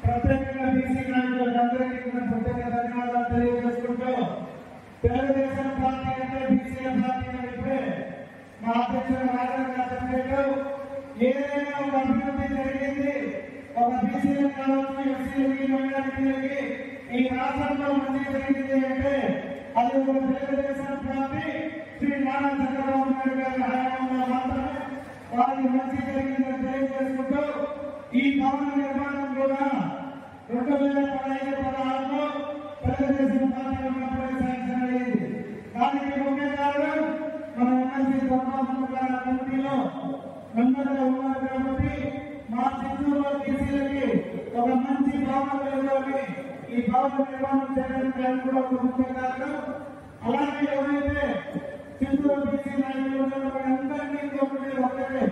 ప్రత్యేకంగా బీసీ నాయకులందరికీ ప్రత్యేక ధన్యవాదాలు తెలియజేసుకుంటూ తెలుగుదేశం పార్టీ అంటే బీసీల పార్టీ ఇప్పుడే మా అధ్యక్షుడు రాజన్ గారు చెప్పినట్టు ఏదైనా ఒక అభివృద్ధి జరిగింది ఒక బీసీలకు కావచ్చు ఎస్సీలకి మైనారిటీలకి ఈ రాష్ట్రంలో మంచి జరిగింది అంటే అది ఒక తెలుగుదేశం పార్టీ శ్రీ నారా చంద్రబాబు నాయుడు గారి హయాంలో మాత్రమే వారికి మంచి జరిగిందని తెలియజేసుకుంటూ ఈ భవన నిర్మాణం కూడా 2015-16లో తెలుగుదేశం పార్టీ ఉన్నప్పుడే శాంక్షన్ అయ్యింది. దానికి ముఖ్య కారణం మన ఎమ్మెల్సీ ధర్మాసనం గారి కమిటీలో మెంబర్గా ఉన్నారు కాబట్టి మా చిత్తూరులో బీసీలకి ఒక మంచి భవనం ఇవ్వాలని ఈ భవన నిర్మాణం చేయడానికి కూడా ఒక ముఖ్య కారణం. అలాగే ఎవరైతే చిత్తూరు బీసీ నాయకులు అందరినీ ఒకటే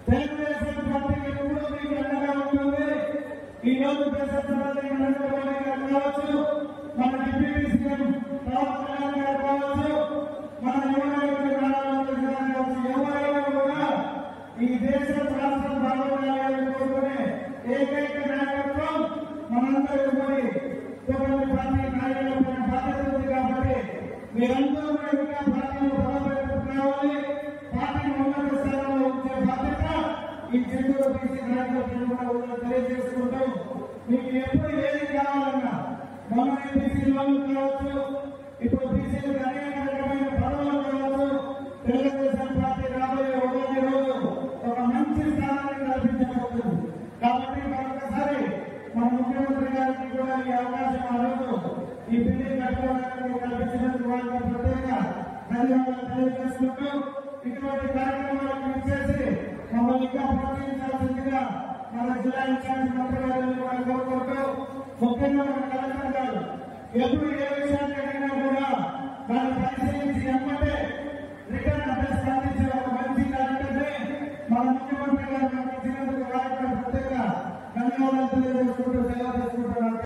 తెలుగుదేశం పార్టీకి ఎప్పుడు మీకు అండగా ఉంటుంది. ఈ రోజు కావచ్చు, మన డిప్యూటీ సీఎం పవన్ కళ్యాణ్ గారు కావచ్చు, మన యువనాయకుడు కావచ్చు, ఎవరైనా కూడా ఈ దేశం రాష్ట్రం బాగుండాలని కోరుకునే ఏకైక నాయకత్వం మనందరూ కూడా పార్టీ నాయకుల బాధ్యత ఉంది. కాబట్టి మీరందరూ కూడా పార్టీలో బలపడుతున్నారు. పార్టీని ఉన్నత స్థానంలో ఉంచే బాధ్యత ఈ చిత్తూరు బీసీ నాయకులు తెలియజేసుకుంటూ మీకు ఎప్పుడు ఏది కావాలన్నా మొన్న బీసీ లోన్లు కావచ్చు, ఇప్పుడు బీసీలకు అనేక రకమైన పదవులు కావచ్చు, తెలుగుదేశం పార్టీ రాబోయే ఉగాది రోజు ఒక మంచి స్థానాన్ని కల్పించబోతుంది. కాబట్టి మరొకసారి మన ముఖ్యమంత్రి గారికి కూడా ఈ అవకాశం ఆ రోజు ఈ బిల్డింగ్ కట్టుకోవడానికి కల్పించినందుకు వారికి ప్రత్యేక ధన్యవాదాలు తెలియజేసుకుంటూ ఇటువంటి కార్యక్రమాలకు ఇచ్చేసి మమ్మల్ని ఇంకా ప్రోత్సహించాల్సిందిగా మన జిల్లా ఇన్ఛార్జ్ మంత్రి గారిని కూడా కోరుకుంటూ ముఖ్యంగా మన కలెక్టర్ గారు ఎప్పుడు ఏ విషయాన్ని అడిగినా కూడా దాన్ని పరిశీలించి ఎమ్మటే రిటర్న్ అడ్రస్ అందించే ఒక మంచి కలెక్టర్ని మన ముఖ్యమంత్రి గారు మనకు ఇచ్చినందుకు వారికి ప్రత్యేక ధన్యవాదాలు తెలియజేసుకుంటూ సెలవు తీసుకుంటున్నారు.